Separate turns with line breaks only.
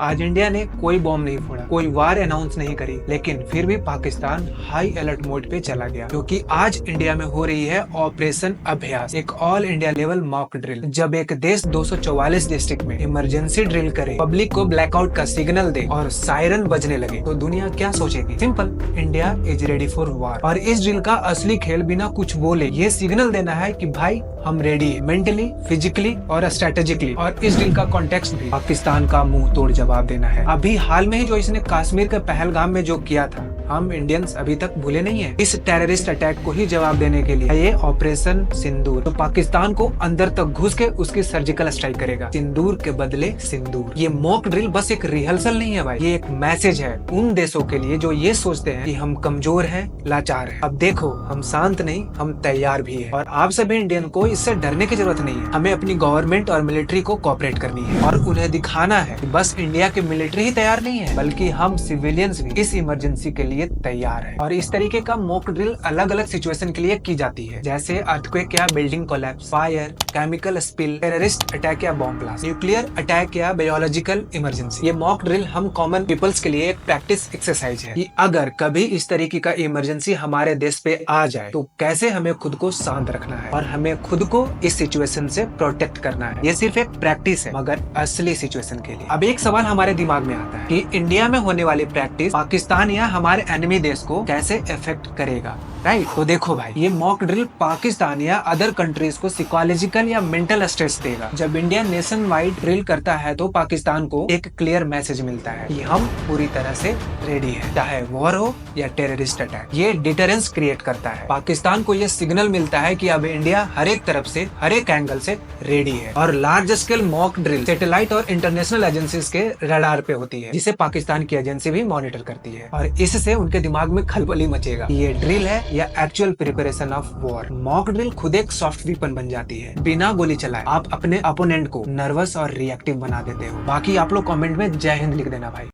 आज इंडिया ने कोई बॉम्ब नहीं फोड़ा, कोई वार अनाउंस नहीं करी, लेकिन फिर भी पाकिस्तान हाई अलर्ट मोड पे चला गया, क्योंकि आज इंडिया में हो रही है ऑपरेशन अभ्यास, एक all India level mock drill. जब एक देश 244 डिस्ट्रिक्ट में इमरजेंसी ड्रिल करे, पब्लिक को ब्लैकआउट का सिग्नल दे और सायरन बजने लगे, तो दुनिया क्या सोचेगी? Simple, India is ready for war. और इस ड्रिल का असली खेल बिना कुछ बोले ये सिग्नल देना है कि भाई हम रेडी है, मेंटली, फिजिकली और स्ट्रेटेजिकली। और इस ड्रिल का कॉन्टेक्स्ट भी पाकिस्तान का मुंह तोड़ जवाब देना है। अभी हाल में ही जो इसने कश्मीर के पहलगाम में जो किया था, हम इंडियंस अभी तक भूले नहीं है। इस टेररिस्ट अटैक को ही जवाब देने के लिए ये ऑपरेशन सिंदूर, तो पाकिस्तान को अंदर तक घुस के उसकी सर्जिकल स्ट्राइक करेगा। सिंदूर के बदले सिंदूर। ये मॉक ड्रिल बस एक रिहर्सल नहीं है भाई, ये एक मैसेज है उन देशों के लिए जो ये सोचते हैं कि हम कमजोर हैं, लाचार हैं। अब देखो, हम शांत नहीं, हम तैयार भी है। और आप सभी इंडियन को इससे डरने की जरूरत नहीं है। हमें अपनी गवर्नमेंट और मिलिट्री को कोऑपरेट करनी है और उन्हें दिखाना है कि बस इंडिया की मिलिट्री ही तैयार नहीं है, बल्कि हम सिविलियंस भी इस इमरजेंसी के लिए तैयार है। और इस तरीके का मॉक ड्रिल अलग अलग सिचुएशन के लिए की जाती है, जैसे अर्थक्वेक या building collapse, fire, chemical spill, terrorist attack या बॉम्ब ब्लास्ट, न्यूक्लियर अटैक या बायोलॉजिकल इमरजेंसी। ये मॉक ड्रिल हम कॉमन पीपल्स के लिए एक प्रैक्टिस एक्सरसाइज है कि अगर कभी इस तरीके का इमरजेंसी हमारे देश पे आ जाए तो कैसे हमें खुद को शांत रखना है और हमें खुद को इस सिचुएशन से प्रोटेक्ट करना है। ये सिर्फ एक प्रैक्टिस है, मगर असली सिचुएशन के लिए। अब एक सवाल हमारे दिमाग में आता है कि इंडिया में होने वाली प्रैक्टिस पाकिस्तान या हमारे एनिमी देश को कैसे इफेक्ट करेगा, राइट? तो देखो भाई, ये मॉक ड्रिल पाकिस्तान या अदर कंट्रीज को साइकोलॉजिकल या मेंटल स्ट्रेस देगा। जब इंडिया नेशन वाइड ड्रिल करता है तो पाकिस्तान को एक क्लियर मैसेज मिलता है कि हम पूरी तरह से रेडी है, चाहे वॉर हो या टेररिस्ट अटैक। ये डिटरेंस क्रिएट करता है। पाकिस्तान को ये सिग्नल मिलता है कि अब इंडिया हर एक तरफ से, हर एक एंगल से रेडी है। और large scale mock drill satellite और इंटरनेशनल एजेंसीज के रडार पे होती है, जिसे पाकिस्तान की एजेंसी भी मॉनिटर करती है। और इससे उनके दिमाग में खलबली मचेगा, ये ड्रिल है या actual preparation of war. Mock drill खुद एक सॉफ्ट वेपन बन जाती है। बिना गोली चलाए आप अपने अपोनेंट को नर्वस और रिएक्टिव बना देते हो। बाकी आप लोग कमेंट में जय हिंद लिख देना भाई।